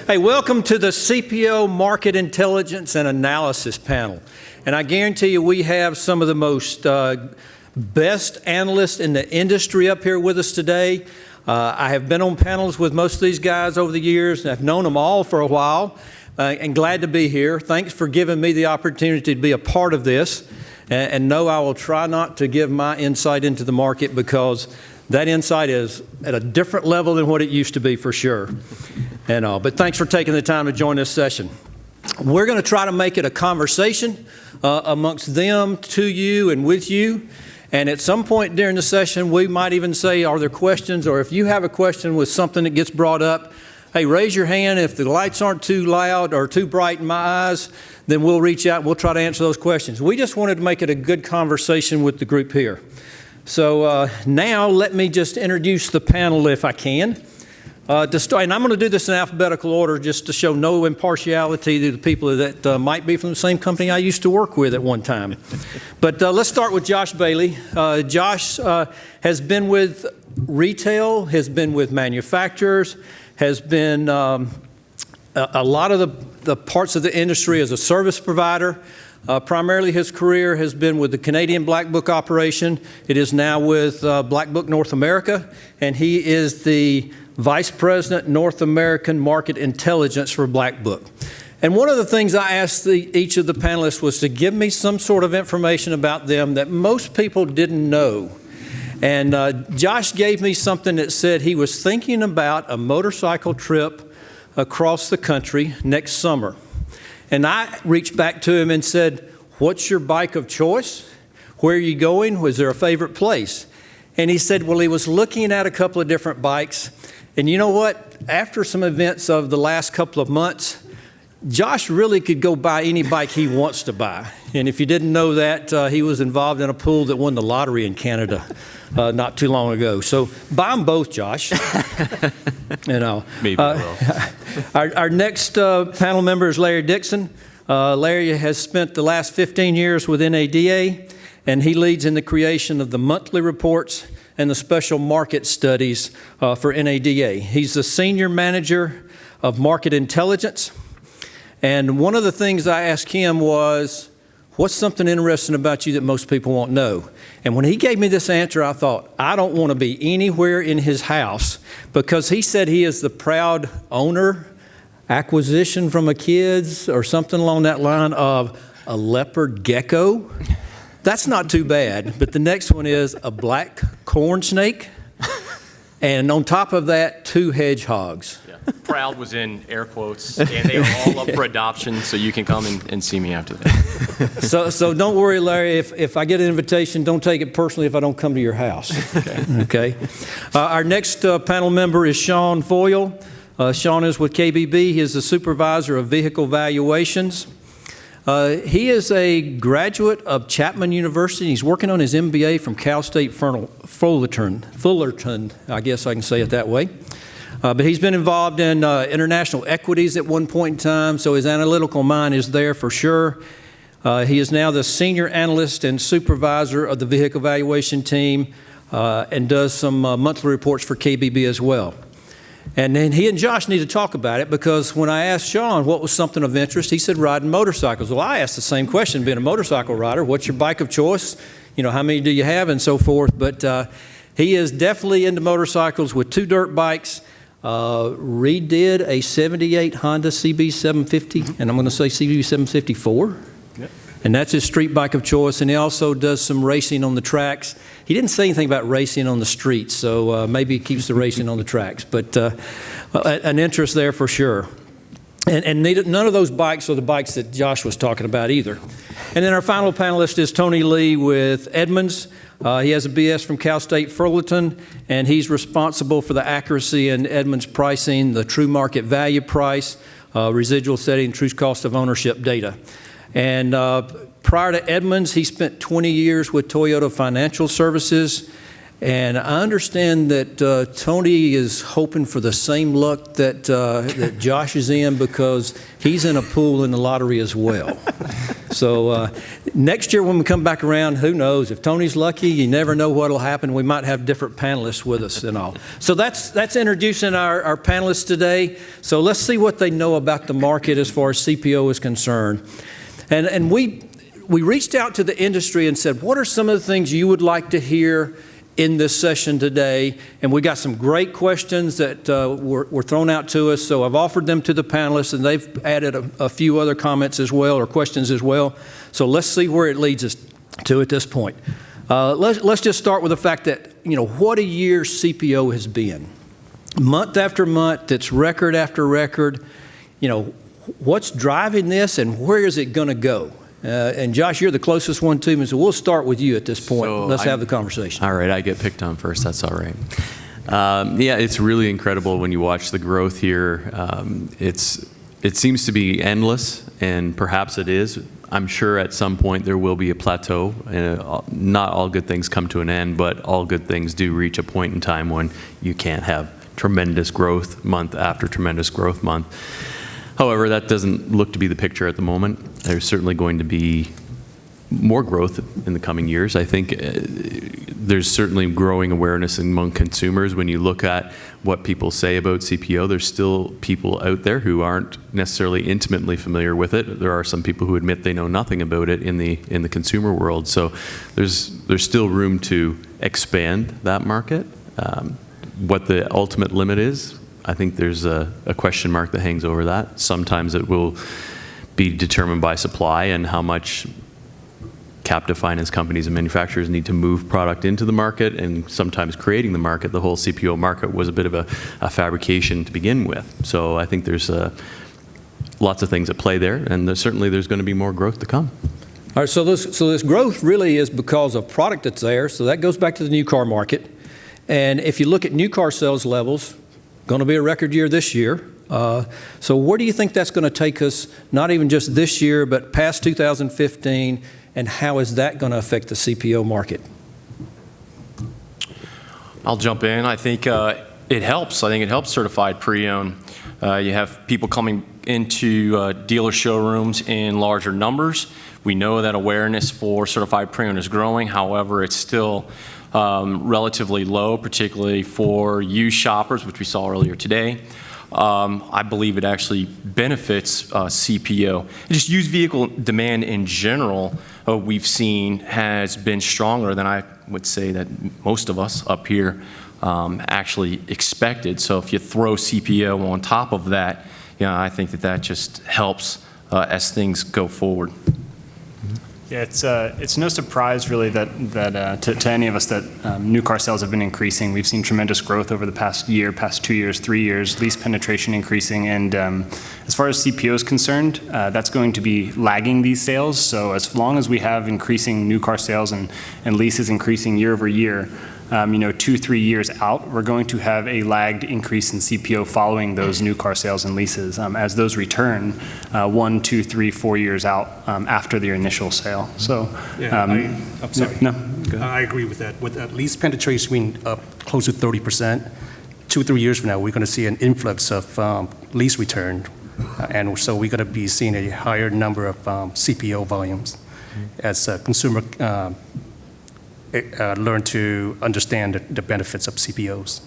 Hey, welcome to the CPO Market Intelligence and Analysis panel. And I guarantee you we have some of the most best analysts in the industry up here with us today. I have been on panels with most of these guys over the years, and I've known them all for a while, and glad to be here. Thanks for giving me the opportunity to be a part of this. And no, I will try not to give my insight into the market because that insight is at a different level than what it used to be for sure. But thanks for taking the time to join this session. We're going to try to make it a conversation amongst them, to you, and with you. And at some point during the session, we might even say, are there questions? Or if you have a question with something that gets brought up, hey, raise your hand. If the lights aren't too loud or too bright in my eyes, then we'll reach out and we'll try to answer those questions. We just wanted to make it a good conversation with the group here. So now let me just introduce the panel if I can. To start, and I'm going to do this in alphabetical order just to show no impartiality to the people that might be from the same company I used to work with at one time. But let's start with Josh Bailey. Josh has been with retail, has been with manufacturers, has been a lot of the parts of the industry as a service provider. Primarily his career has been with the Canadian Black Book operation. It is now with Black Book North America, and he is the Vice President, North American Market Intelligence for Black Book. And one of the things I asked each of the panelists was to give me some sort of information about them that most people didn't know. And Josh gave me something that said he was thinking about a motorcycle trip across the country next summer. And I reached back to him and said, what's your bike of choice? Where are you going? Was there a favorite place? And he said, well, he was looking at a couple of different bikes. And you know what? After some events of the last couple of months, Josh really could go buy any bike he wants to buy. And if you didn't know that, he was involved in a pool that won the lottery in Canada not too long ago. So buy them both, Josh. Maybe I will. Our next panel member is Larry Dixon. Larry has spent the last 15 years with NADA, and he leads in the creation of the monthly reports and the special market studies for NADA. He's the Senior Manager of Market Intelligence. And one of the things I asked him was, what's something interesting about you that most people won't know? And when he gave me this answer, I thought, I don't want to be anywhere in his house, because he said he is the proud owner, acquisition from a kid's or something along that line, of a leopard gecko. That's not too bad, but the next one is a black corn snake, and on top of that, 2 hedgehogs. Yeah. Proud was in air quotes, and they are all up for adoption, so you can come and see me after that. So don't worry, Larry, if I get an invitation, don't take it personally if I don't come to your house. Okay. Our next panel member is Sean Foyil. Sean is with KBB. He is the supervisor of vehicle valuations. He is a graduate of Chapman University. He's working on his MBA from Cal State Fullerton, I guess I can say it that way. But he's been involved in international equities at one point in time, so his analytical mind is there for sure. He is now the senior analyst and supervisor of the vehicle valuation team and does some monthly reports for KBB as well. And then he and Josh need to talk about it, because when I asked Sean what was something of interest, he said riding motorcycles. Well, I asked the same question, being a motorcycle rider, what's your bike of choice? You know, how many do you have, and so forth. But he is definitely into motorcycles with 2 dirt bikes. Redid a 78 Honda CB750, and I'm going to say CB754. Yep. And that's his street bike of choice. And he also does some racing on the tracks. He didn't say anything about racing on the streets, so maybe he keeps the racing on the tracks. But an interest there for sure. And none of those bikes are the bikes that Josh was talking about either. And then our final panelist is Tony Lee with Edmunds. He has a BS from Cal State Fullerton, and he's responsible for the accuracy in Edmunds pricing, the true market value price, residual setting, true cost of ownership data. And prior to Edmunds, he spent 20 years with Toyota Financial Services, And I understand that Tony is hoping for the same luck that Josh is in, because he's in a pool in the lottery as well. So next year when we come back around, who knows? If Tony's lucky, you never know what will happen. We might have different panelists with us and all. So that's introducing our panelists today. So let's see what they know about the market as far as CPO is concerned. And we reached out to the industry and said, what are some of the things you would like to hear in this session today? And we got some great questions that were thrown out to us, so I've offered them to the panelists, and they've added a few other comments as well, or questions as well. So let's see where it leads us to at this point. Let's just start with the fact that, what a year CPO has been. Month after month, it's record after record. What's driving this, and where is it going to go? And Josh, you're the closest one to me, so we'll start with you at this point. So let's have the conversation. All right, I get picked on first. That's all right. Yeah, it's really incredible when you watch the growth here. It seems to be endless, and perhaps it is. I'm sure at some point there will be a plateau. Not all good things come to an end, but all good things do reach a point in time when you can't have tremendous growth month after tremendous growth month. However, that doesn't look to be the picture at the moment. There's certainly going to be more growth in the coming years. I think there's certainly growing awareness among consumers. When you look at what people say about CPO, there's still people out there who aren't necessarily intimately familiar with it. There are some people who admit they know nothing about it in the consumer world. So there's still room to expand that market. What the ultimate limit is, I think there's a question mark that hangs over that. Sometimes it will be determined by supply and how much captive finance companies and manufacturers need to move product into the market, and sometimes creating the market. The whole CPO market was a bit of a fabrication to begin with. So I think there's lots of things at play there, and certainly there's going to be more growth to come. All right, so this growth really is because of product that's there, so that goes back to the new car market. And if you look at new car sales levels, going to be a record year this year. So where do you think that's going to take us, not even just this year, but past 2015, and how is that going to affect the CPO market? I'll jump in. I think it helps. I think it helps certified pre-owned. You have people coming into dealer showrooms in larger numbers. We know that awareness for certified pre-owned is growing. However, it's still relatively low, particularly for used shoppers, which we saw earlier today. I believe it actually benefits CPO. Just used vehicle demand in general, we've seen has been stronger than I would say that most of us up here actually expected. So if you throw CPO on top of that, I think that just helps as things go forward. Yeah, it's no surprise really that to any of us that new car sales have been increasing. We've seen tremendous growth over the past year, past 2 years, 3 years, lease penetration increasing, and as far as CPO is concerned, that's going to be lagging these sales. So as long as we have increasing new car sales and leases increasing year over year, 2-3 years out, we're going to have a lagged increase in CPO following those new car sales and leases as those return 1, 2, 3, 4 years out after their initial sale. So, I'm sorry. No, go ahead. I agree with that. With at least penetration being up close to 30%, 2-3 years from now, we're going to see an influx of lease return, and so we're going to be seeing a higher number of CPO volumes as consumer learn to understand the benefits of CPOs.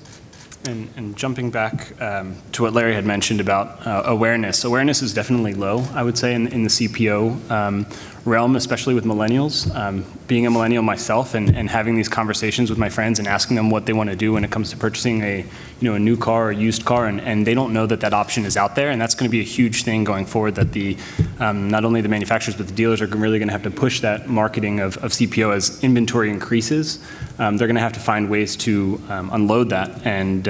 And jumping back to what Larry had mentioned about awareness. Awareness is definitely low, I would say, in the CPO realm, especially with millennials. Being a millennial myself and having these conversations with my friends and asking them what they want to do when it comes to purchasing a new car or a used car, and they don't know that option is out there, and that's going to be a huge thing going forward, that the not only the manufacturers but the dealers are really going to have to push that marketing of CPO as inventory increases. They're going to have to find ways to unload that, and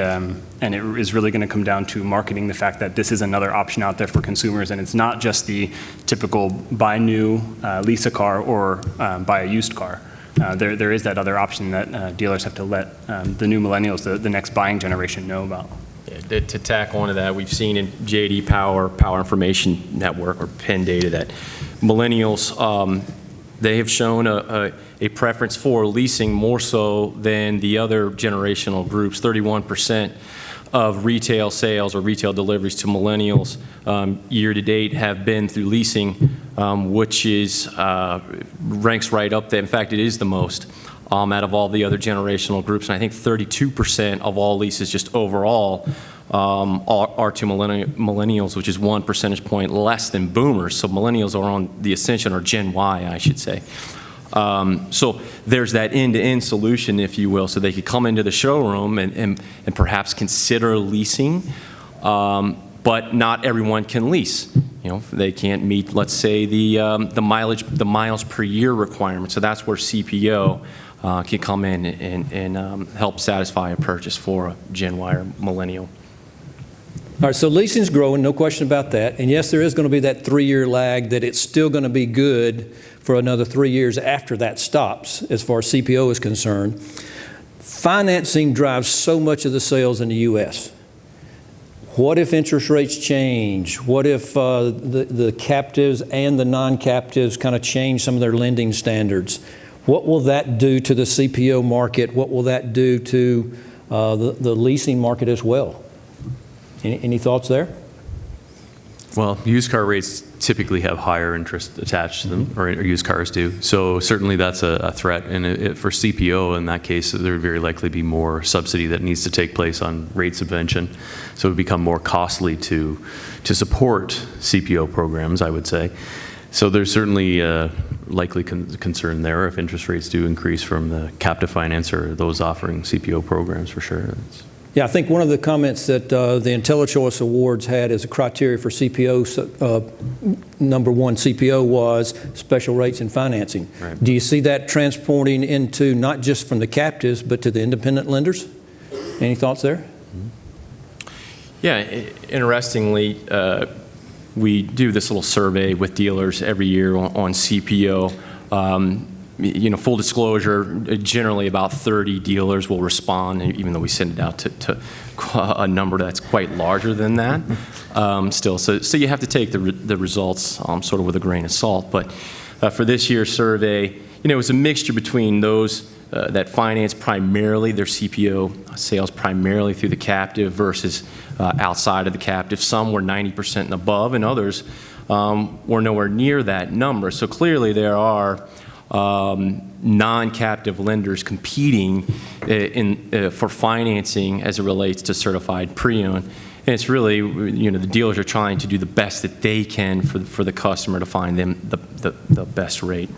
it is really going to come down to marketing the fact that this is another option out there for consumers, and it's not just the typical buy new, lease a car, or buy a used car. There is that other option that dealers have to let the new millennials, the next buying generation, know about. Yeah, to tack onto that, we've seen in Power Information Network, or PIN data, that millennials They have shown a preference for leasing more so than the other generational groups. 31% of retail sales or retail deliveries to millennials year to date have been through leasing, which is ranks right up there. In fact, it is the most out of all the other generational groups. And I think 32% of all leases just overall are to millennials, which is 1 percentage point less than boomers. So millennials are on the ascension, or Gen Y, I should say. So there's that end-to-end solution, if you will, so they could come into the showroom and perhaps consider leasing, but not everyone can lease. You know, they can't meet, let's say, the miles per year requirement. So that's where CPO can come in and help satisfy a purchase for a Gen Y or millennial. All right, so leasing's growing, no question about that. And yes, there is going to be that 3-year lag, that it's still going to be good for another 3 years after that stops, as far as CPO is concerned. Financing drives so much of the sales in the U.S. What if interest rates change? What if the captives and the non-captives kind of change some of their lending standards? What will that do to the CPO market? What will that do to the leasing market as well? Any thoughts there? Well, used car rates typically have higher interest attached to them, or used cars do. So certainly that's a threat. And for CPO, in that case, there would very likely be more subsidy that needs to take place on rate subvention. So it would become more costly to support CPO programs, I would say. So there's certainly likely concern there if interest rates do increase from the captive finance or those offering CPO programs, for sure. Yeah, I think one of the comments that the IntelliChoice Awards had as a criteria for CPO, number one CPO, was special rates and financing. Right. Do you see that transporting into not just from the captives, but to the independent lenders? Any thoughts there? Yeah, interestingly, we do this little survey with dealers every year on CPO. You know, full disclosure, generally about 30 dealers will respond, even though we send it out to a number that's quite larger than that still. So you have to take the results sort of with a grain of salt. But for this year's survey, you know, it was a mixture between those that finance primarily their CPO sales primarily through the captive versus outside of the captive. Some were 90% and above, and others were nowhere near that number. So clearly there are non-captive lenders competing for financing as it relates to certified pre-owned. And it's really, you know, the dealers are trying to do the best that they can for the customer to find them the best rate.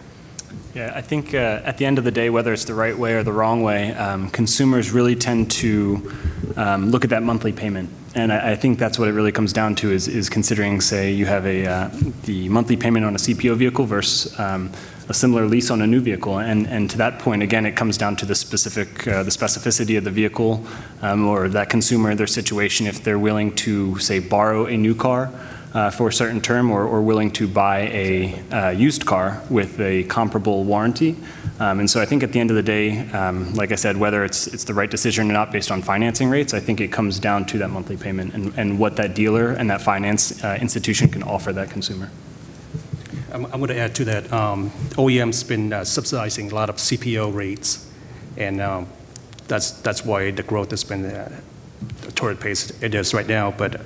Yeah, I think at the end of the day, whether it's the right way or the wrong way, consumers really tend to look at that monthly payment. And I think that's what it really comes down to is considering, say, you have the monthly payment on a CPO vehicle versus a similar lease on a new vehicle. And to that point, again, it comes down to the specificity of the vehicle or that consumer, their situation, if they're willing to, say, borrow a new car for a certain term or willing to buy a used car with a comparable warranty. And so I think at the end of the day, like I said, whether it's the right decision or not based on financing rates, I think it comes down to that monthly payment and what that dealer and that finance institution can offer that consumer. I'm going to add to that. OEM's been subsidizing a lot of CPO rates, and that's why the growth has been the torrid pace it is right now. But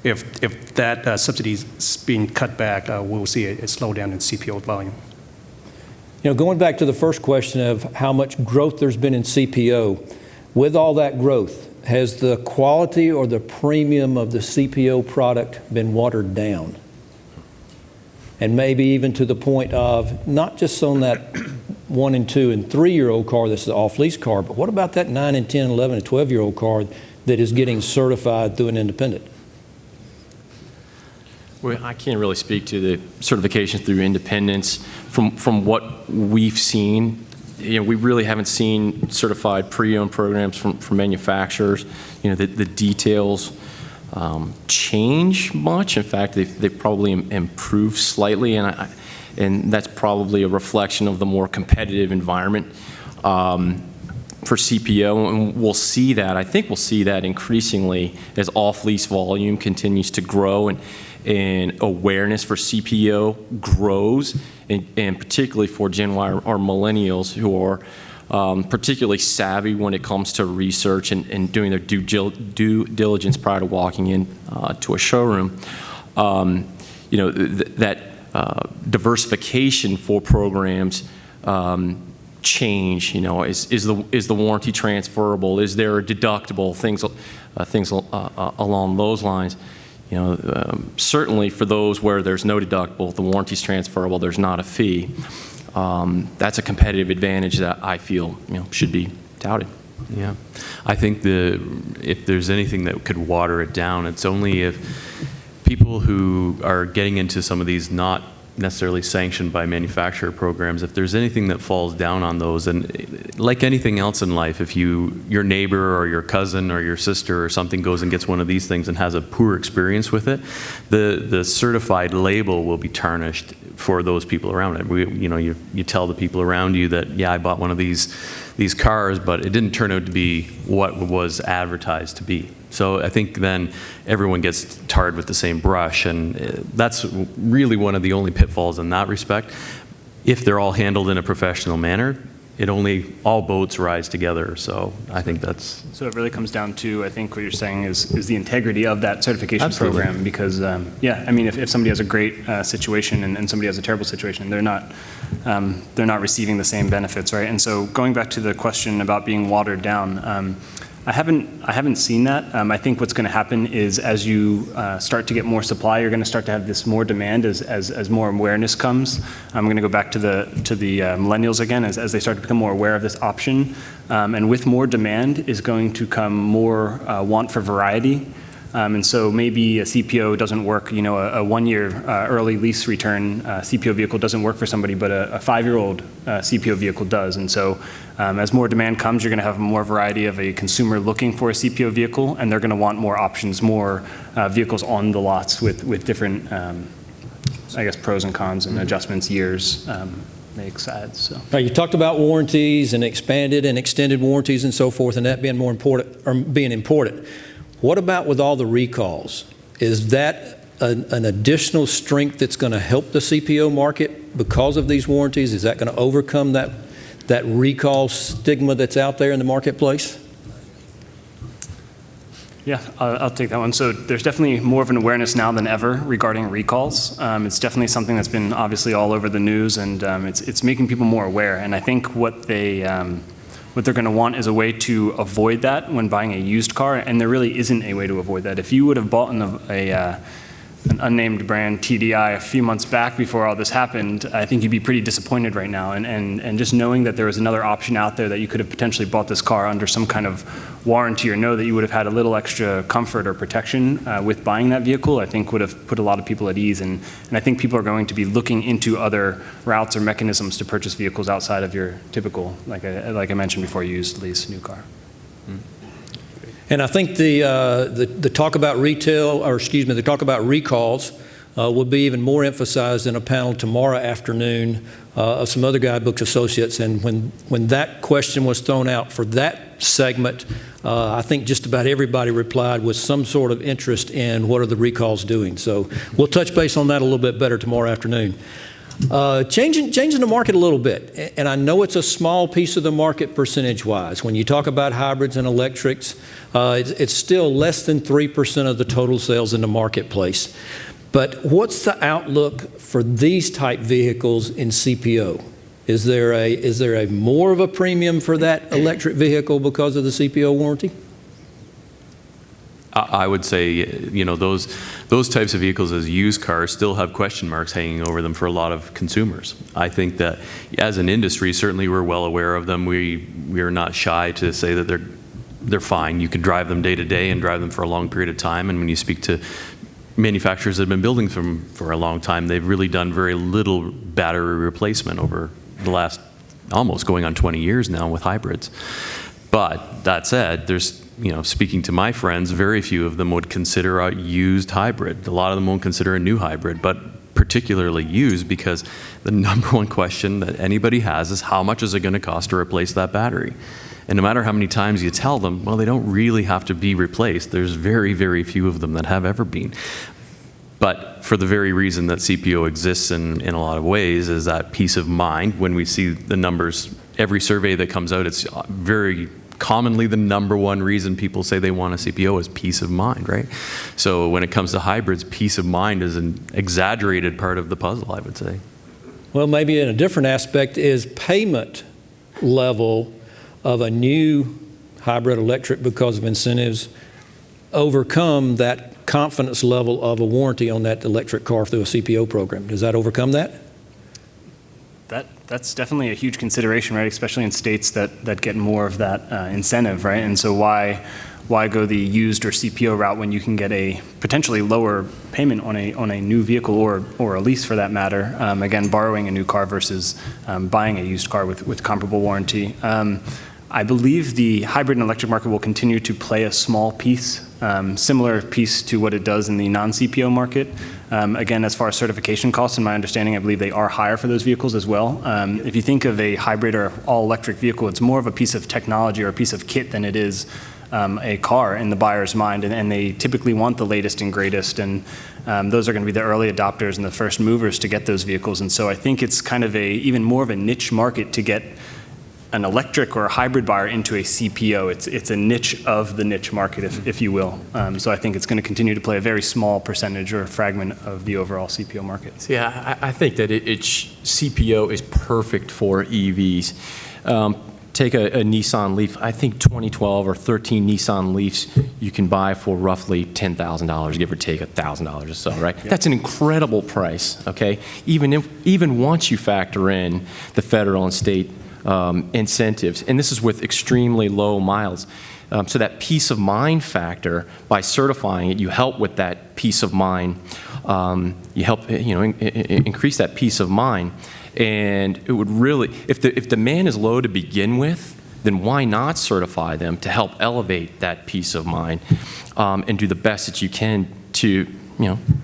if that subsidy is being cut back, we'll see a slowdown in CPO volume. You know, going back to the first question of how much growth there's been in CPO, with all that growth, has the quality or the premium of the CPO product been watered down? And maybe even to the point of not just on that 1 and 2 and 3-year-old car that's the off-lease car, but what about that 9 and 10, 11 and 12-year-old car that is getting certified through an independent? Well, I can't really speak to the certification through independents. From what we've seen, you know, we really haven't seen certified pre-owned programs from manufacturers. You know, the details change much. In fact, they've probably improved slightly, and that's probably a reflection of the more competitive environment. for CPO, and we'll see that. I think we'll see that increasingly as off-lease volume continues to grow and awareness for CPO grows, and particularly for Gen Y or millennials who are particularly savvy when it comes to research and doing their due diligence prior to walking in to a showroom. That diversification for programs change. Is the warranty transferable? Is there a deductible? Things along those lines. Certainly for those where there's no deductible, the warranty's transferable, there's not a fee. That's a competitive advantage that I feel should be touted. Yeah, I think if there's anything that could water it down, it's only if people who are getting into some of these not necessarily sanctioned by manufacturer programs, if there's anything that falls down on those, and like anything else in life, if your neighbor or your cousin or your sister or something goes and gets one of these things and has a poor experience with it, the certified label will be tarnished for those people around it. You tell the people around you that, yeah, I bought one of these cars, but it didn't turn out to be what was advertised to be. So I think then everyone gets tarred with the same brush, and that's really one of the only pitfalls in that respect. If they're all handled in a professional manner, all boats rise together. So I think that's... So it really comes down to, I think what you're saying is the integrity of that certification Absolutely. program, because if somebody has a great situation and somebody has a terrible situation, they're not receiving the same benefits, right? And so going back to the question about being watered down, I haven't seen that. I think what's going to happen is as you start to get more supply, you're going to start to have this more demand as more awareness comes. I'm going to go back to the millennials again, as they start to become more aware of this option. And with more demand is going to come more want for variety. And so maybe a CPO doesn't work, a 1-year early lease return CPO vehicle doesn't work for somebody, but a 5-year-old CPO vehicle does. And so as more demand comes, you're going to have more variety of a consumer looking for a CPO vehicle, and they're going to want more options, more vehicles on the lots with different, pros and cons and adjustments, years, makes ads. So. Now, you talked about warranties and expanded and extended warranties and so forth, and that being being important. What about with all the recalls? Is that an additional strength that's going to help the CPO market because of these warranties? Is that going to overcome that recall stigma that's out there in the marketplace? Yeah, I'll take that one. So there's definitely more of an awareness now than ever regarding recalls. It's definitely something that's been obviously all over the news, and it's making people more aware. And I think what they're going to want is a way to avoid that when buying a used car, and there really isn't a way to avoid that. If you would have bought an unnamed brand TDI a few months back before all this happened, I think you'd be pretty disappointed right now. And just knowing that there was another option out there that you could have potentially bought this car under some kind of warranty, or know that you would have had a little extra comfort or protection with buying that vehicle, I think would have put a lot of people at ease. And I think people are going to be looking into other routes or mechanisms to purchase vehicles outside of your typical, like I mentioned before, used, lease, new car. And I think the talk about the talk about recalls will be even more emphasized in a panel tomorrow afternoon of some other guidebooks associates. And when that question was thrown out for that segment, I think just about everybody replied with some sort of interest in what are the recalls doing. So we'll touch base on that a little bit better tomorrow afternoon. Changing the market a little bit, and I know it's a small piece of the market percentage-wise. When you talk about hybrids and electrics, it's still less than 3% of the total sales in the marketplace. But what's the outlook for these type vehicles in CPO? Is there a more of a premium for that electric vehicle because of the CPO warranty? I would say, those types of vehicles as used cars still have question marks hanging over them for a lot of consumers. I think that as an industry, certainly we're well aware of them. We are not shy to say that they're fine. You can drive them day to day and drive them for a long period of time. And when you speak to manufacturers that have been building them for a long time, they've really done very little battery replacement over the last almost going on 20 years now with hybrids. But that said, there's, speaking to my friends, very few of them would consider a used hybrid. A lot of them won't consider a new hybrid, but particularly used, because the number one question that anybody has is how much is it going to cost to replace that battery? And no matter how many times you tell them, well, they don't really have to be replaced. There's very, very few of them that have ever been. But for the very reason that CPO exists in a lot of ways is that peace of mind. When we see the numbers, every survey that comes out, it's very commonly the number one reason people say they want a CPO is peace of mind, right? So when it comes to hybrids, peace of mind is an exaggerated part of the puzzle, I would say. Well, maybe in a different aspect is payment level of a new hybrid electric, because of incentives, overcome that confidence level of a warranty on that electric car through a CPO program. Does that overcome that? That's definitely a huge consideration, right? Especially in states that get more of that incentive, right? And so why go the used or CPO route when you can get a potentially lower payment on a new vehicle or a lease for that matter? Again, borrowing a new car versus buying a used car with comparable warranty. I believe the hybrid and electric market will continue to play a small piece, similar piece to what it does in the non-CPO market. Again, as far as certification costs, in my understanding, I believe they are higher for those vehicles as well. If you think of a hybrid or all-electric vehicle, it's more of a piece of technology or a piece of kit than it is a car in the buyer's mind, and they typically want the latest and greatest, and those are going to be the early adopters and the first movers to get those vehicles. And so I think it's kind of even more of a niche market to get an electric or a hybrid buyer into a CPO. It's a niche of the niche market, if you will. So I think it's going to continue to play a very small percentage or fragment of the overall CPO market. So yeah, I think that CPO is perfect for EVs. Take a Nissan Leaf. I think 2012 or 13 Nissan Leafs you can buy for roughly $10,000, give or take $1,000 or so, right? Yep. That's an incredible price, okay? Even once you factor in the federal and state incentives, and this is with extremely low miles. So that peace of mind factor, by certifying it, you help with that peace of mind. You help increase that peace of mind. And it would really, if demand is low to begin with, then why not certify them to help elevate that peace of mind and do the best that you can to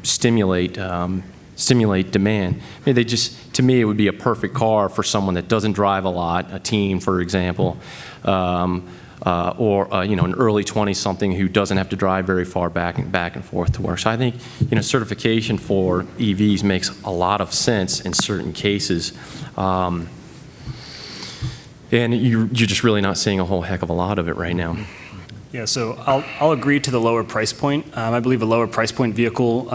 stimulate demand. I mean, to me, it would be a perfect car for someone that doesn't drive a lot, a teen, for example, or an early 20-something who doesn't have to drive very far back and forth to work. So I think certification for EVs makes a lot of sense in certain cases, and you're just really not seeing a whole heck of a lot of it right now. Yeah, so I'll agree to the lower price point. I believe a lower price point vehicle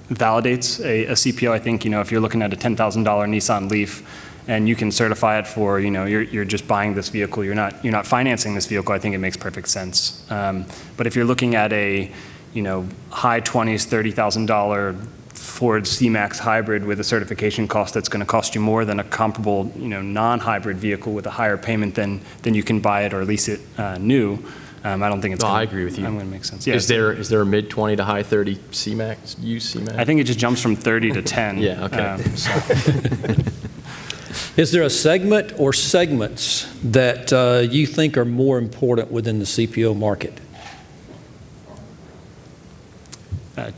validates a CPO. I think if you're looking at a $10,000 Nissan Leaf and you can certify it for you're just buying this vehicle, you're not financing this vehicle, I think it makes perfect sense. But if you're looking at a high 20s, $30,000 Ford C-Max hybrid with a certification cost that's going to cost you more than a comparable non-hybrid vehicle with a higher payment than you can buy it or lease it new. I don't think it's. I agree with you. I'm going to make sense. Yeah. Is there a mid 20 to high 30 C-Max used C-Max? I think it just jumps from 30 to 10. Yeah. Okay. Is there a segment or segments that you think are more important within the CPO market?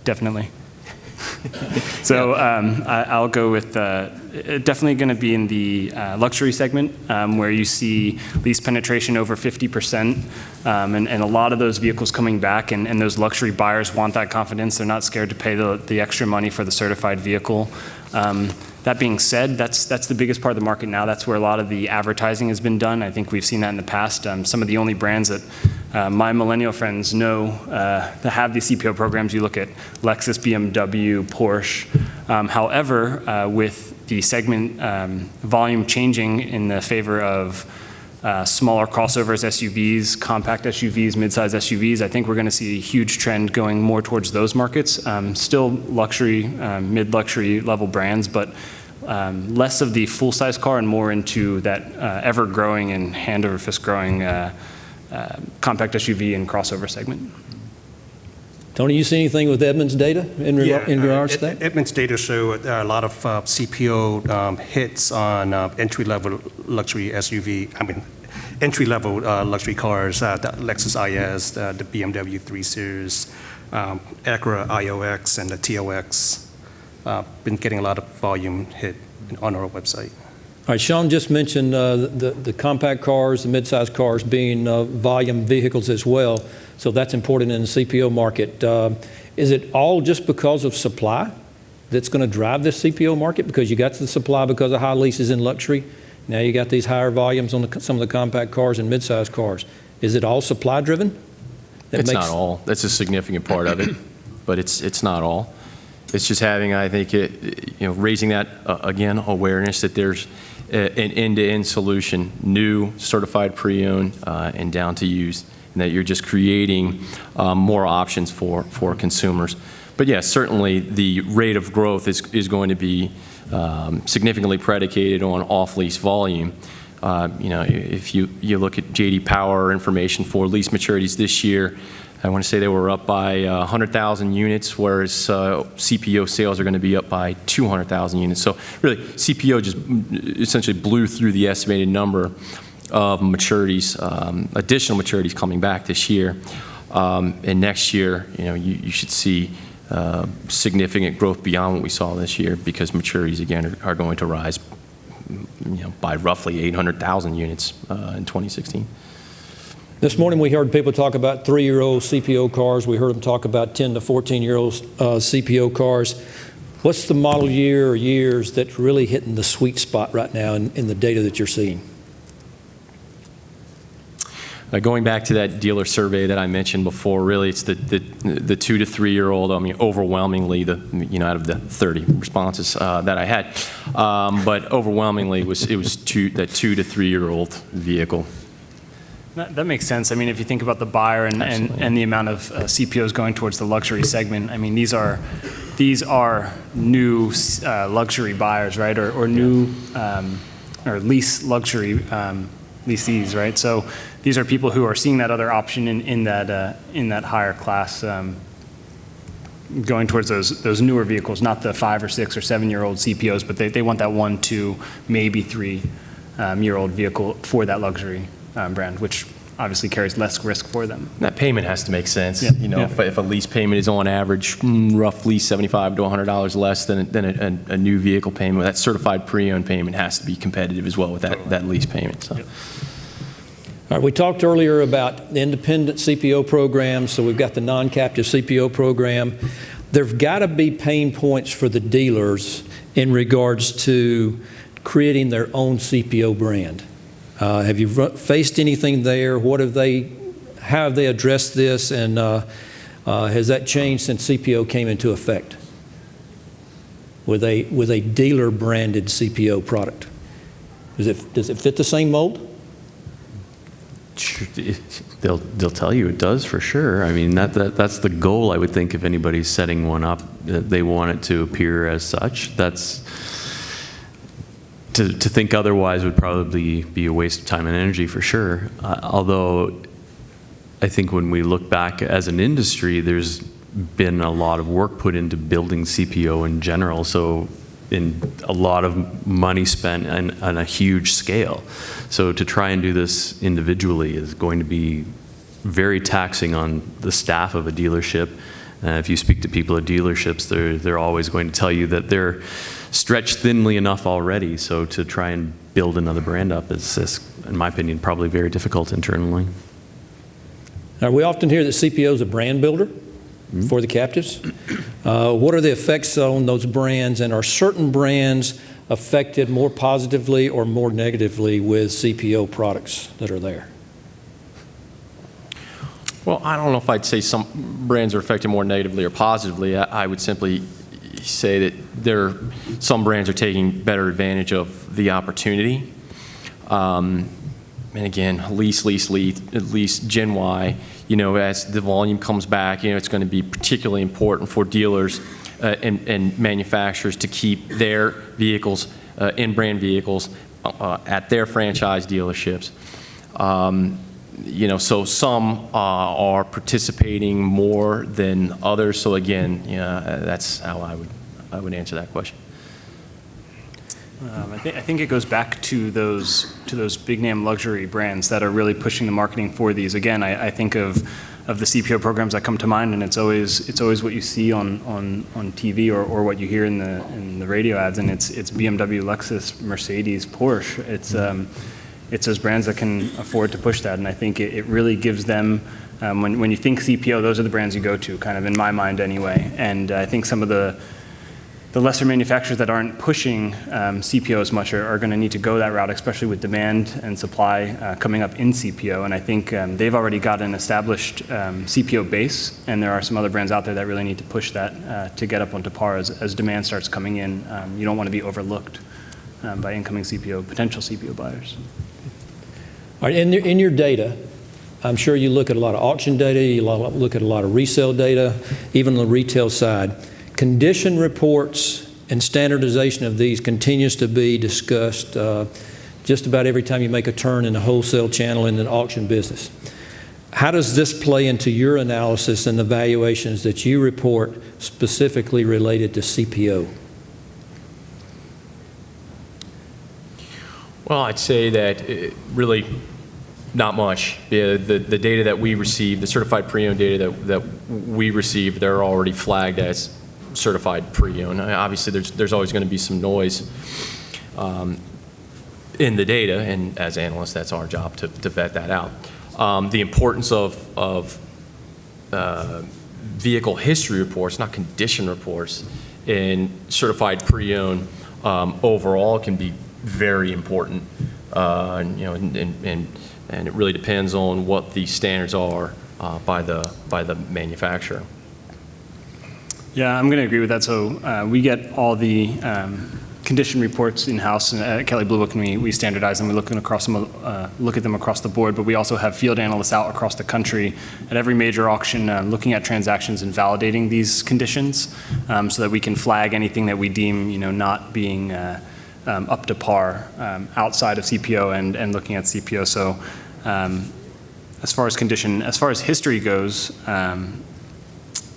Definitely. So I'll go with definitely going to be in the luxury segment where you see lease penetration over 50%, and a lot of those vehicles coming back, and those luxury buyers want that confidence. They're not scared to pay the extra money for the certified vehicle. That being said, that's the biggest part of the market now. That's where a lot of the advertising has been done. I think we've seen that in the past. Some of the only brands that my millennial friends know that have these CPO programs, you look at Lexus, BMW, Porsche. However, with the segment volume changing in the favor of smaller crossovers, SUVs, compact SUVs, midsize SUVs, I think we're going to see a huge trend going more towards those markets. Still luxury, mid-luxury level brands, but less of the full-size car and more into that ever-growing and hand-over-fist-growing compact SUV and crossover segment. Tony, you see anything with Edmunds data in regards to that? Edmunds data show a lot of CPO hits on entry-level luxury SUV. Entry-level luxury cars. The Lexus IS, the BMW 3 Series, Acura IOX, and the TOX. been getting a lot of volume hit on our website. All right, Sean just mentioned the compact cars, the mid-sized cars being volume vehicles as well, so that's important in the CPO market. Is it all just because of supply that's going to drive this CPO market? Because you got the supply because of high leases in luxury. Now you got these higher volumes on some of the compact cars and mid-sized cars. Is it all supply driven? It's not all. That's a significant part of it, but it's not all. It's just having, I think, raising that, again, awareness that there's an end-to-end solution, new, certified pre-owned, and down to used, and that you're just creating more options for consumers. But yes, certainly the rate of growth is going to be significantly predicated on off-lease volume. If you look at J.D. Power information for lease maturities this year, I want to say they were up by 100,000 units, whereas CPO sales are going to be up by 200,000 units. So really, CPO just essentially blew through the estimated number of maturities, additional maturities coming back this year. And next year, you should see significant growth beyond what we saw this year, because maturities, again, are going to rise by roughly 800,000 units in 2016. This morning we heard people talk about 3-year-old CPO cars. We heard them talk about 10 to 14-year-old CPO cars. What's the model year or years that's really hitting the sweet spot right now in the data that you're seeing? Going back to that dealer survey that I mentioned before, really it's the 2 to 3-year-old. I mean, overwhelmingly, out of the 30 responses that I had, but overwhelmingly it was that 2 to 3-year-old vehicle. That makes sense. I mean, if you think about the buyer and the amount of CPOs going towards the luxury segment, I mean, these are new luxury buyers, right? Or new or lease luxury leasees, right? So these are people who are seeing that other option in that higher class, going towards those newer vehicles, not the 5 or 6 or 7-year-old CPOs, but they want that 1, 2, maybe 3-year-old vehicle for that luxury brand, which obviously carries less risk for them. That payment has to make sense. Yeah. If a lease payment is on average roughly $75 to $100 less than a new vehicle payment, that certified pre-owned payment has to be competitive as well with that lease payment. So. Yep. All right, we talked earlier about the independent CPO program, so we've got the non-captive CPO program. There've got to be pain points for the dealers in regards to creating their own CPO brand. Have you faced anything there? How have they addressed this, and has that changed since CPO came into effect with a dealer branded CPO product? Does it fit the same mold? They'll tell you it does for sure. I mean, that's the goal, I would think, if anybody's setting one up, that they want it to appear as such. That's to think otherwise would probably be a waste of time and energy for sure. Although I think when we look back as an industry, there's been a lot of work put into building CPO in general. So in a lot of money spent on a huge scale. So to try and do this individually is going to be very taxing on the staff of a dealership. If you speak to people at dealerships, they're always going to tell you that they're stretched thinly enough already. So to try and build another brand up is, in my opinion, probably very difficult internally. Now, we often hear that CPO is a brand builder for the captives. What are the effects on those brands, and are certain brands affected more positively or more negatively with CPO products that are there? Well, I don't know if I'd say some brands are affected more negatively or positively. I would simply say that some brands are taking better advantage of the opportunity. And again, lease Gen Y, as the volume comes back, it's going to be particularly important for dealers and manufacturers to keep their vehicles, in-brand vehicles, at their franchise dealerships. So some are participating more than others. So again, that's how I would answer that question. I think it goes back to those big name luxury brands that are really pushing the marketing for these. Again, I think of of the CPO programs that come to mind, and it's always what you see on TV or what you hear in the radio ads, and it's BMW, Lexus, Mercedes, Porsche. It's those brands that can afford to push that, and I think it really gives them, when you think CPO, those are the brands you go to, kind of in my mind anyway. And I think some of the lesser manufacturers that aren't pushing CPO as much are going to need to go that route, especially with demand and supply coming up in CPO. And I think they've already got an established CPO base, and there are some other brands out there that really need to push that to get up onto par as demand starts coming in. You don't want to be overlooked by incoming potential CPO buyers. All right, in your data, I'm sure you look at a lot of auction data, you look at a lot of resale data, even on the retail side. Condition reports and standardization of these continues to be discussed just about every time you make a turn in the wholesale channel in the auction business. How does this play into your analysis and the valuations that you report specifically related to CPO? Well, I'd say that really not much. The data that we receive, the certified pre-owned data that we receive, they're already flagged as certified pre-owned. Obviously, there's always going to be some noise in the data, and as analysts, that's our job to vet that out. The importance of vehicle history reports, not condition reports, in certified pre-owned overall can be very important. And it really depends on what the standards are by the manufacturer. Yeah, I'm going to agree with that. So we get all the condition reports in-house at Kelley Blue Book, and we standardize them. We look at them across the board, but we also have field analysts out across the country at every major auction looking at transactions and validating these conditions so that we can flag anything that we deem not being up to par outside of CPO and looking at CPO. So as far as history goes,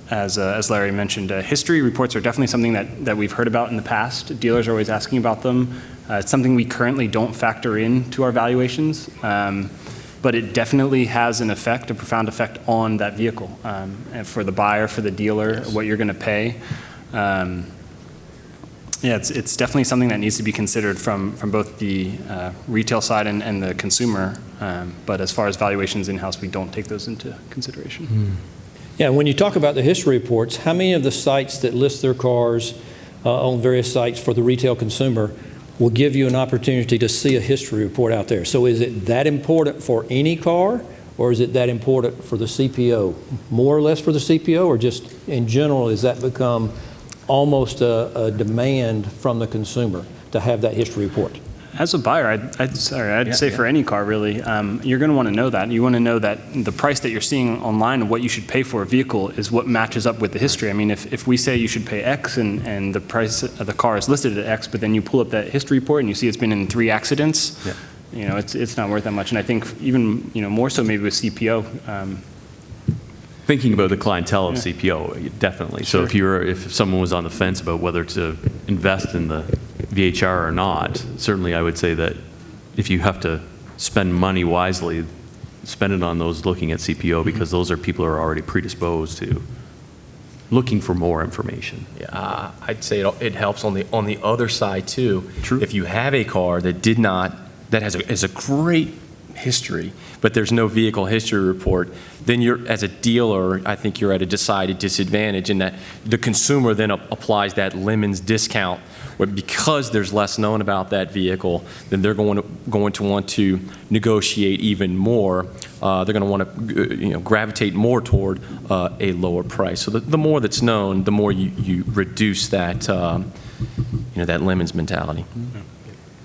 as Larry mentioned, history reports are definitely something that we've heard about in the past. Dealers are always asking about them. It's something we currently don't factor into our valuations, but it definitely has a profound effect on that vehicle, and for the buyer, for the dealer, what you're going to pay. Yeah, it's definitely something that needs to be considered from both the retail side and the consumer. But as far as valuations in-house, we don't take those into consideration. Mm. Yeah, when you talk about the history reports, how many of the sites that list their cars on various sites for the retail consumer will give you an opportunity to see a history report out there? So is it that important for any car, or is it that important for the CPO? More or less for the CPO, or just in general, has that become almost a demand from the consumer to have that history report? As a buyer, I'd say for any car, really, you're going to want to know that. You want to know that the price that you're seeing online and what you should pay for a vehicle is what matches up with the history. I mean, if we say you should pay X and the price of the car is listed at X, but then you pull up that history report and you see it's been in 3 accidents, it's not worth that much. And I think even more so maybe with CPO. Thinking about the clientele of CPO, definitely. Sure. So if someone was on the fence about whether to invest in the VHR or not, certainly I would say that if you have to spend money wisely, spend it on those looking at CPO, because those are people who are already predisposed to looking for more information. Yeah, I'd say it helps on the other side too. True. If you have a car that has a great history, but there's no vehicle history report, then as a dealer, I think you're at a decided disadvantage in that the consumer then applies that lemons discount, where because there's less known about that vehicle, then they're going to want to negotiate even more. They're going to want to gravitate more toward a lower price. So the more that's known, the more you reduce that that lemons mentality. Yeah,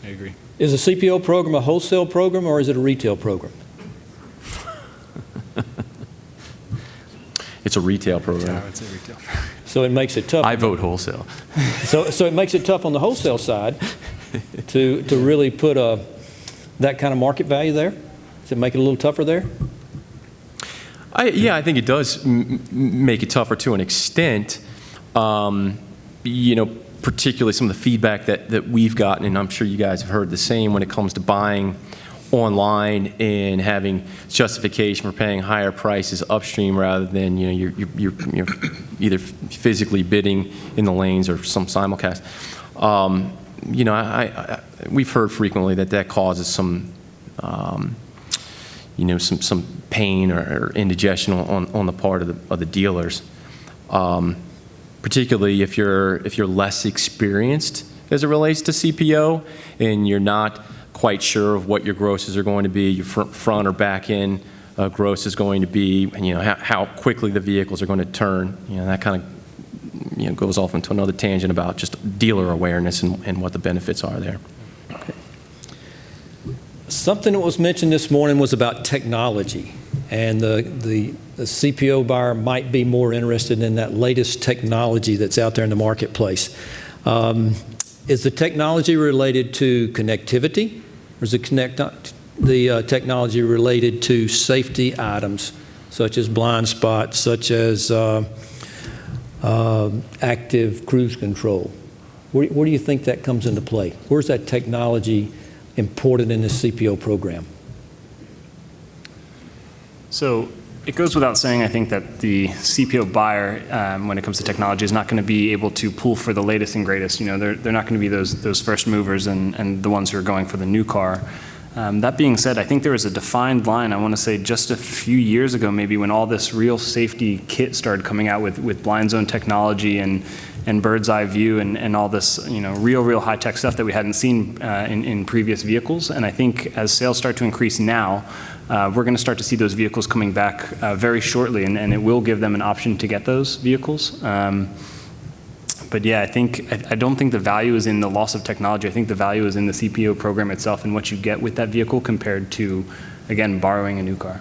I agree. Is a CPO program a wholesale program, or is it a retail program? It's a retail program. Yeah, it's a retail. So it makes it tough. I vote wholesale. So it makes it tough on the wholesale side to really put that kind of market value there? Does it make it a little tougher there? I think it does make it tougher to an extent. Particularly some of the feedback that we've gotten, and I'm sure you guys have heard the same when it comes to buying online and having justification for paying higher prices upstream rather than, you're either physically bidding in the lanes or some simulcast. We've heard frequently that causes some, some pain or indigestion on the part of the dealers, particularly if you're less experienced as it relates to CPO and you're not quite sure of what your grosses are going to be, your front or back end gross is going to be, and how quickly the vehicles are going to turn. That kind of goes off into another tangent about just dealer awareness and what the benefits are there. Something that was mentioned this morning was about technology, and the CPO buyer might be more interested in that latest technology that's out there in the marketplace. Is the technology related to connectivity, or is the technology related to safety items, such as blind spots, such as active cruise control? Where do you think that comes into play? Where's that technology important in this CPO program? So it goes without saying, I think, that the CPO buyer, when it comes to technology, is not going to be able to pull for the latest and greatest. They're not going to be those first movers and the ones who are going for the new car. That being said, I think there was a defined line, I want to say just a few years ago maybe, when all this real safety kit started coming out with blind zone technology and bird's eye view and all this real high-tech stuff that we hadn't seen in previous vehicles. And I think as sales start to increase now, we're going to start to see those vehicles coming back very shortly, and it will give them an option to get those vehicles. But yeah, I don't think the value is in the loss of technology. I think the value is in the CPO program itself and what you get with that vehicle compared to, again, borrowing a new car.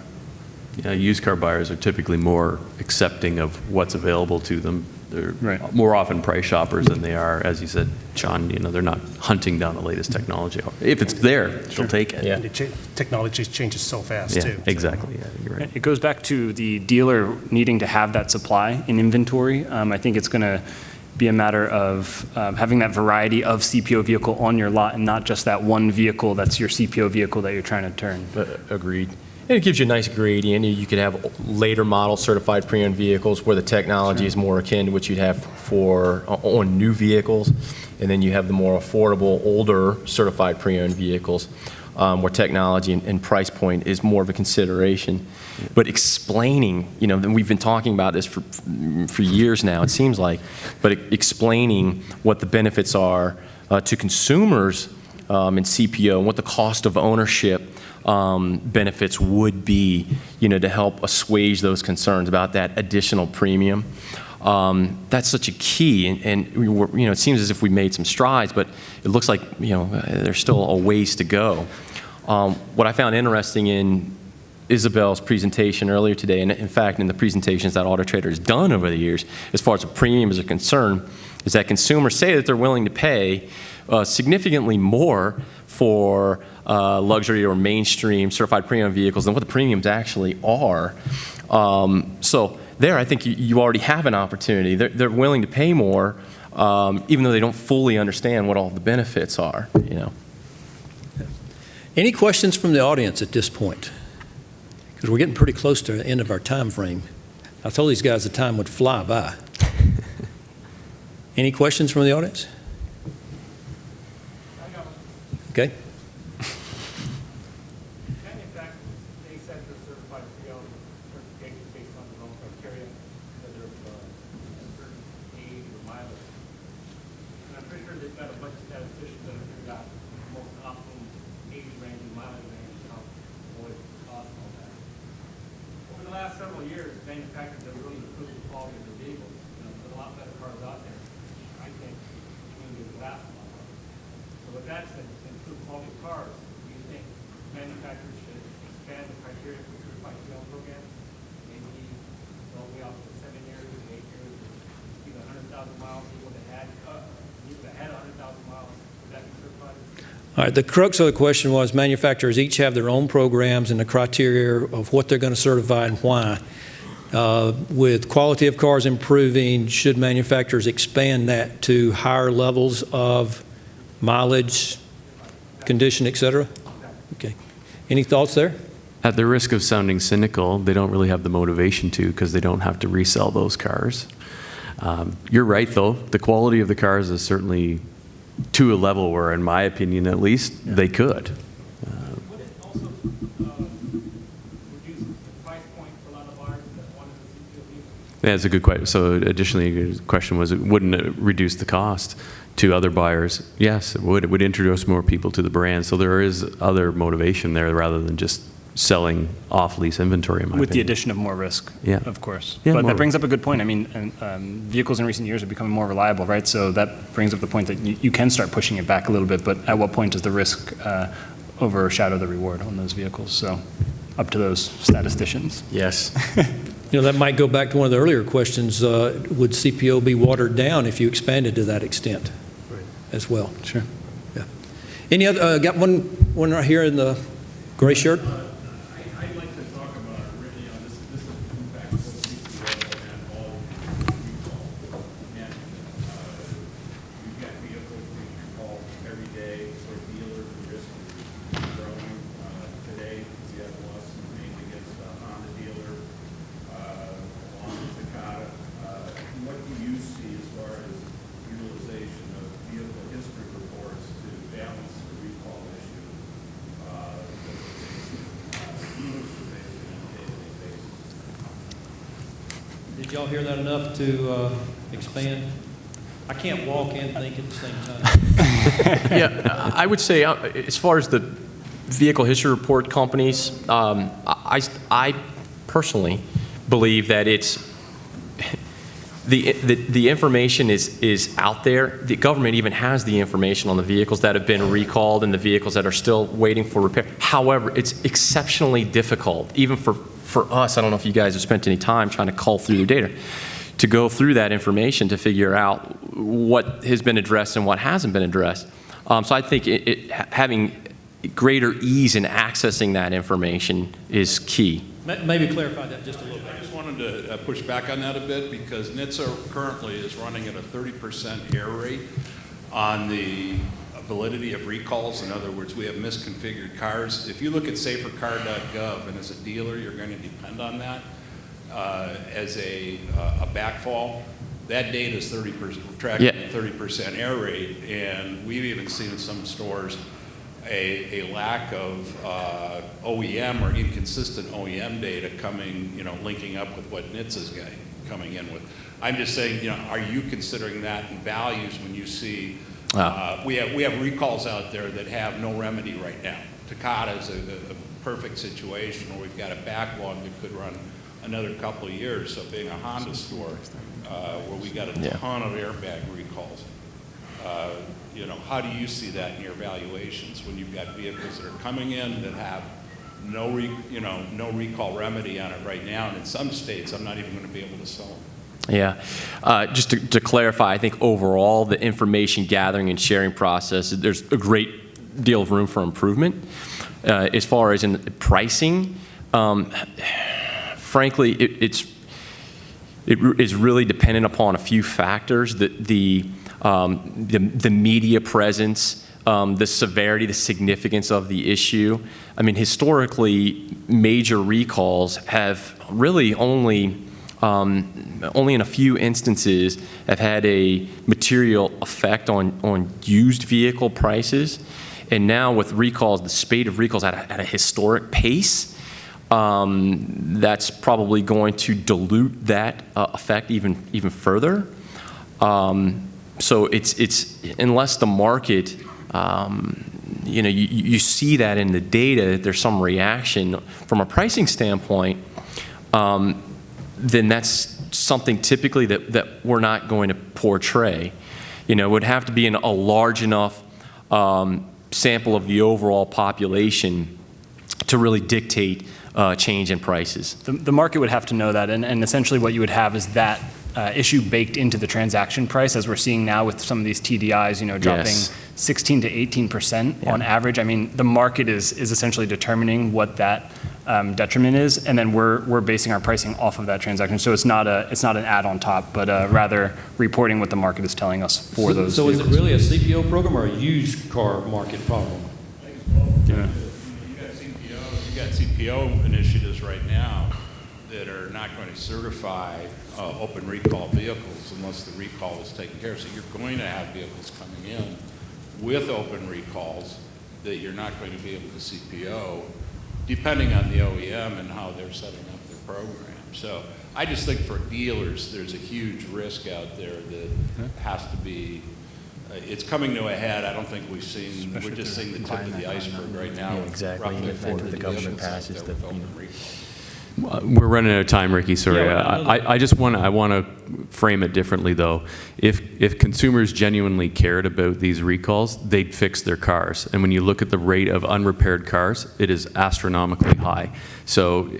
Yeah, used car buyers are typically more accepting of what's available to them. They're Right. more often price shoppers than they are, as you said, Sean, they're not hunting down the latest technology. If it's there, they'll take it. Yeah. And the technology changes so fast, Yeah, too. exactly. Yeah, you're right. It goes back to the dealer needing to have that supply in inventory. I think it's going to be a matter of having that variety of CPO vehicle on your lot and not just that one vehicle that's your CPO vehicle that you're trying to turn. Agreed. And it gives you a nice gradient. You could have later model certified pre-owned vehicles where the technology is more akin to what you'd have on new vehicles. And then you have the more affordable, older certified pre-owned vehicles where technology and price point is more of a consideration. But explaining, we've been talking about this for years now, it seems like, but explaining what the benefits are to consumers in CPO and what the cost of ownership benefits would be, to help assuage those concerns about that additional premium. That's such a key, and it seems as if we made some strides, but it looks like there's still a ways to go. What I found interesting in Isabel's presentation earlier today, and in fact in the presentations that Auto Trader has done over the years, as far as the premiums are concerned, is that consumers say that they're willing to pay significantly more for luxury or mainstream certified pre-owned vehicles than what the premiums actually are. So there, I think you already have an opportunity. They're willing to pay more, even though they don't fully understand what all the benefits are. Any questions from the audience at this point? Because we're getting pretty close to the end of our time frame. I told these guys the time would fly by. Any questions from the audience? Okay. They said they're certified pre-owned certification based on their own criteria, whether it's a certain age or mileage. And I'm pretty sure they've got a bunch of statisticians that have figured out the most optimum age range and mileage range to help avoid cost and all that. Over the last several years, manufacturers have really improved the quality of their vehicles. There's a lot better cars out there. I think even the last one. So with that said, to improve quality of cars, do you think manufacturers should expand the criteria for certified pre-owned program? Maybe all the way up to 7 years, 8 years, even 100,000 miles, people that had 100,000 miles, would that be certified? All right, the crux of the question was manufacturers each have their own programs and the criteria of what they're going to certify and why. With quality of cars improving, should manufacturers expand that to higher levels of mileage, condition, et cetera? Okay. Any thoughts there? At the risk of sounding cynical, they don't really have the motivation to because they don't have to resell those cars. You're right, though. The quality of the cars is certainly to a level where, in my opinion at least, they could. Would it also reduce the price point for a lot of buyers that wanted the CPO vehicle? Yeah, it's a good question. So additionally, the question was, wouldn't it reduce the cost to other buyers? Yes, it would. It would introduce more people to the brand. So there is other motivation there rather than just selling off-lease inventory, in my With the opinion. addition of more risk, Yeah. of course. Yeah, But more that brings up a good point. I mean, vehicles in recent years are becoming more reliable, right? So that brings up the point that you can start pushing it back a little bit, but at what point does the risk overshadow the reward on those vehicles? So up to those statisticians. Yes. That might go back to one of the earlier questions. Would CPO be watered down if you expanded to that extent as well? Sure. Yeah. Any other, got one right here in the gray shirt? I'd like to talk about, this is back to CPO and all recall. And we've got vehicles being recalled every day, so dealers risk is growing. Today, we have lawsuit made against a Honda dealer, along with Takata. What do you see as far as utilization of vehicle history reports to balance the recall issue? Did y'all hear that enough to expand? I can't walk and think at the same time. Yeah, I would say as far as the vehicle history report companies, I personally believe that it's the information is out there. The government even has the information on the vehicles that have been recalled and the vehicles that are still waiting for repair. However, it's exceptionally difficult, even for us. I don't know if you guys have spent any time trying to cull through the data, to go through that information to figure out what has been addressed and what hasn't been addressed. So I think having greater ease in accessing that information is key. Maybe clarify that just a little bit. I just wanted to push back on that a bit because NHTSA currently is running at a 30% error rate on the validity of recalls. In other words, we have misconfigured cars. If you look at safercar.gov, and as a dealer, you're going to depend on that as a backfall. That data is 30%, tracking Yeah. 30% error rate, and we've even seen in some stores a lack of OEM or inconsistent OEM data coming, linking up with what NHTSA's coming in with. I'm just saying, are you considering that in values when you see we have recalls out there that have no remedy right now. Takata is a perfect situation where we've got a backlog that could run another couple of years. So being a Honda store where we got a ton of airbag recalls, how do you see that in your evaluations when you've got vehicles that are coming in that have no recall remedy on it right now, and in some states I'm not even going to be able to sell them? Yeah. Just to clarify, I think overall the information gathering and sharing process, there's a great deal of room for improvement. As far as in pricing, frankly, it is really dependent upon a few factors. The media presence, the severity, the significance of the issue. I mean, historically, major recalls have really only in a few instances have had a material effect on used vehicle prices. And now with recalls, the spate of recalls at a historic pace, that's probably going to dilute that effect even further. So it's unless the market, you see that in the data, there's some reaction from a pricing standpoint, then that's something typically that we're not going to portray. It would have to be in a large enough sample of the overall population to really dictate change in prices. The market would have to know that, and essentially what you would have is that issue baked into the transaction price, as we're seeing now with some of these TDIs, dropping Yes. 16 to 18% on average. I mean, the market is essentially determining what that detriment is, and then we're basing our pricing off of that transaction. So it's not an add on top, but rather reporting what the market is telling us for those So is vehicles. it really a CPO program or a used car market problem? I think it's both. Yeah. You got CPO, at CPO initiatives right now that are not going to certify open recall vehicles unless the recall is taken care of. So you're going to have vehicles coming in with open recalls that you're not going to be able to CPO, depending on the OEM and how they're setting up their program. So I just think for dealers, there's a huge risk out there that has to be, it's coming to a head. I don't think we're just seeing the tip of the iceberg right now. Yeah, exactly. Roughly And if 40 the government dealerships out passes there the, with you open know. recalls. We're running out of time, Ricky. Sorry. Yeah, I just want to frame it differently, though. If consumers genuinely cared about these recalls, they'd fix their cars. And when you look at the rate of unrepaired cars, it is astronomically high. So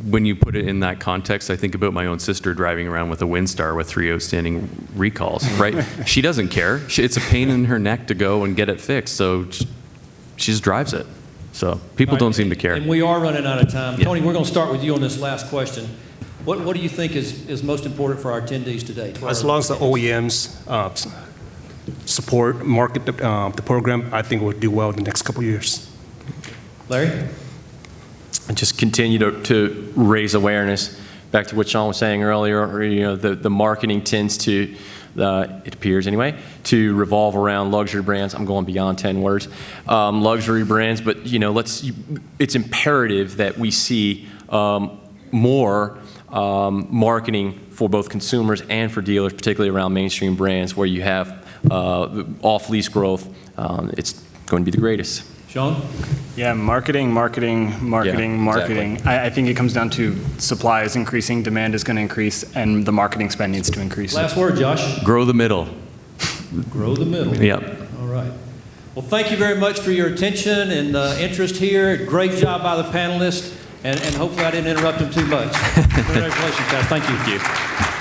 when you put it in that context, I think about my own sister driving around with a Windstar with 3 outstanding recalls. Right? She doesn't care. It's a pain in her neck to go and get it fixed. So she just drives it. So people don't seem to care. And we are running out of time. Yeah. Tony, we're going to start with you on this last question. What do you think is most important for our attendees today? As long as the OEMs support, market the program, I think we'll do well in the next couple of years. Larry? And just continue to raise awareness. Back to what Sean was saying earlier, you know, the marketing tends to, it appears anyway, to revolve around luxury brands. I'm going beyond 10 words. Luxury brands, but you know, it's imperative that we see more marketing for both consumers and for dealers, particularly around mainstream brands where you have off-lease growth. It's going to be the greatest. Sean? Yeah, marketing. Exactly. I think it comes down to supply is increasing, demand is going to increase, and the marketing spend needs to increase. Last word, Josh. Grow the middle. Grow the middle. Yep. All right. Well, thank you very much for your attention and interest here. Great job by the panelists, and hopefully I didn't interrupt them too much. Congratulations, guys. Thank you.